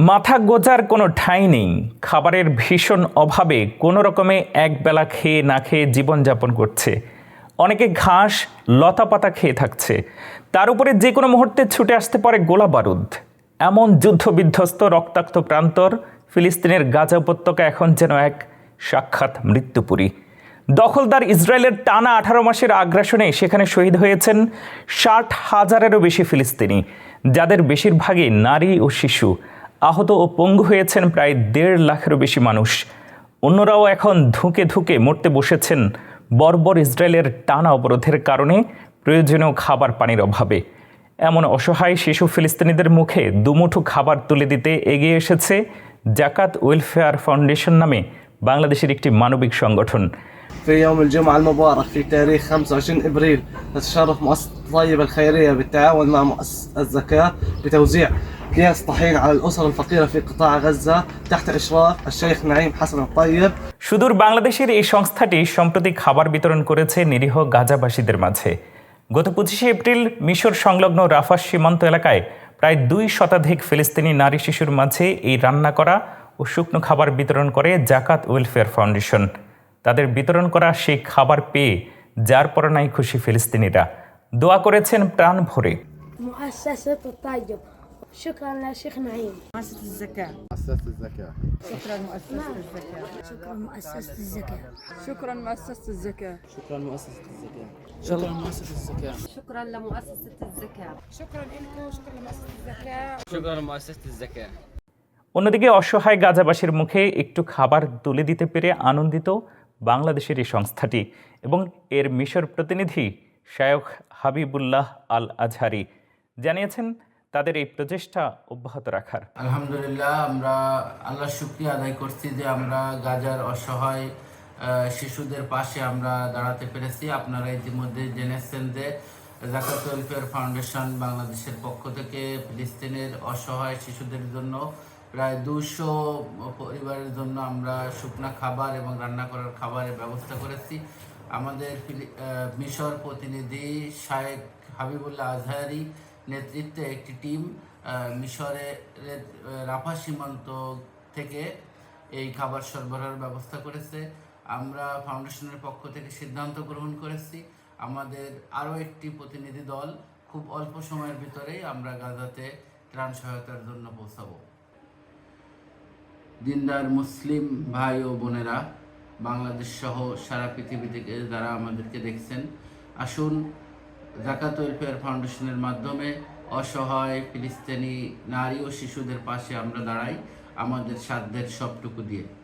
মাথা গোঁজার কোনো ঠাঁই নেই। খাবারের ভীষণ অভাবে কোনো রকমে একবেলা খেয়ে না খেয়ে জীবনযাপন করছে। অনেকে ঘাস লতাপাতা খেয়ে থাকছে। তার উপরে যে কোনো মুহূর্তে ছুটে আসতে পারে গোলা বারুদ। এমন যুদ্ধবিধ্বস্ত রক্তাক্ত প্রান্তর ফিলিস্তিনের গাজা উপত্যকা এখন যেন এক সাক্ষাৎ মৃত্যুপুরী। দখলদার ইসরায়েলের টানা 18 মাসের আগ্রাসনে সেখানে শহীদ হয়েছেন 60,000-এরও বেশি ফিলিস্তিনি, যাদের বেশিরভাগই নারী ও শিশু। আহত ও পঙ্গু হয়েছেন প্রায় 1.5 লাখেরও বেশি মানুষ। অন্যরাও এখন ধুঁকে ধুঁকে মরতে বসেছেন বর্বর ইসরায়েলের টানা অবরোধের কারণে, প্রয়োজনীয় খাবার পানির অভাবে। এমন অসহায় শিশু ফিলিস্তিনিদের মুখে দুমুঠো খাবার তুলে দিতে এগিয়ে এসেছে জাকাত ওয়েলফেয়ার ফাউন্ডেশন নামে বাংলাদেশের একটি মানবিক সংগঠন। في يوم الجمعة المبارك في تاريخ 25 إبريل تتشرف مؤسسة الطيبة الخيرية بالتعاون مع مؤسسة الزكاة بتوزيع أكياس طحين على الأسر الفقيرة في قطاع غزة تحت إشراف الشيخ نعيم حسن الطيب। সুদূর বাংলাদেশের এই সংস্থাটি সম্প্রতি খাবার বিতরণ করেছে নিরীহ গাজাবাসীদের মাঝে। গত 25 এপ্রিল মিশর সংলগ্ন রাফা সীমান্ত এলাকায় প্রায় 2 শতাধিক ফিলিস্তিনি নারী শিশুর মাঝে এই রান্না করা ও শুকনো খাবার বিতরণ করে জাকাত ওয়েলফেয়ার ফাউন্ডেশন। তাদের বিতরণ করা সেই খাবার পেয়ে যার পরনাই খুশি ফিলিস্তিনিরা। দোয়া করেছেন প্রাণ ভরে। مؤسسة الطيب، شكرا للشيخ نعيم. مؤسسة الزكاة. مؤسسة الزكاة. شكرا مؤسسة الزكاة. شكرا مؤسسة الزكاة. شكرا مؤسسة الزكاة. شكرا مؤسسة الزكاة. شكرا مؤسسة الزكاة. شكرا لمؤسسة الزكاة. شكرا لكم، شكرا لمؤسسة الزكاة. شكرا لمؤسسة الزكاة. অন্যদিকে অসহায় গাজাবাসীর মুখে একটু খাবার তুলে দিতে পেরে আনন্দিত বাংলাদেশের এই সংস্থাটি এবং এর মিশর প্রতিনিধি শায়খ হাবিবুল্লাহ আল আজহারি জানিয়েছেন তাদের এই প্রচেষ্টা অব্যাহত রাখার। আলহামদুলিল্লাহ, আমরা আল্লাহর শুকরিয়া আদায় করছি যে আমরা গাজার অসহায় শিশুদের পাশে আমরা দাঁড়াতে পেরেছি। আপনারা ইতিমধ্যে জেনেছেন যে জাকাত ওয়েলফেয়ার ফাউন্ডেশন বাংলাদেশের পক্ষ থেকে ফিলিস্তিনের অসহায় শিশুদের জন্য প্রায় 200 পরিবারের জন্য আমরা শুকনা খাবার এবং রান্না করার খাবারের ব্যবস্থা করেছি। আমাদের মিশর প্রতিনিধি শায়েখ হাবিবুল্লাহ আজহারি নেতৃত্বে একটি টিম মিশরের রাফা সীমান্ত থেকে এই খাবার সরবরাহের ব্যবস্থা করেছে। আমরা ফাউন্ডেশনের পক্ষ থেকে সিদ্ধান্ত গ্রহণ করেছি আমাদের আরও একটি প্রতিনিধি দল খুব অল্প সময়ের ভিতরেই আমরা গাজাতে ত্রাণ সহায়তার জন্য পৌঁছাবো। দিনদার মুসলিম ভাই ও বোনেরা, বাংলাদেশ সহ সারা পৃথিবী থেকে যারা আমাদেরকে দেখছেন, আসুন জাকাত ওয়েলফেয়ার ফাউন্ডেশনের মাধ্যমে অসহায় ফিলিস্তিনি নারী ও শিশুদের পাশে আমরা দাঁড়াই আমাদের সাধ্যের সবটুকু দিয়ে।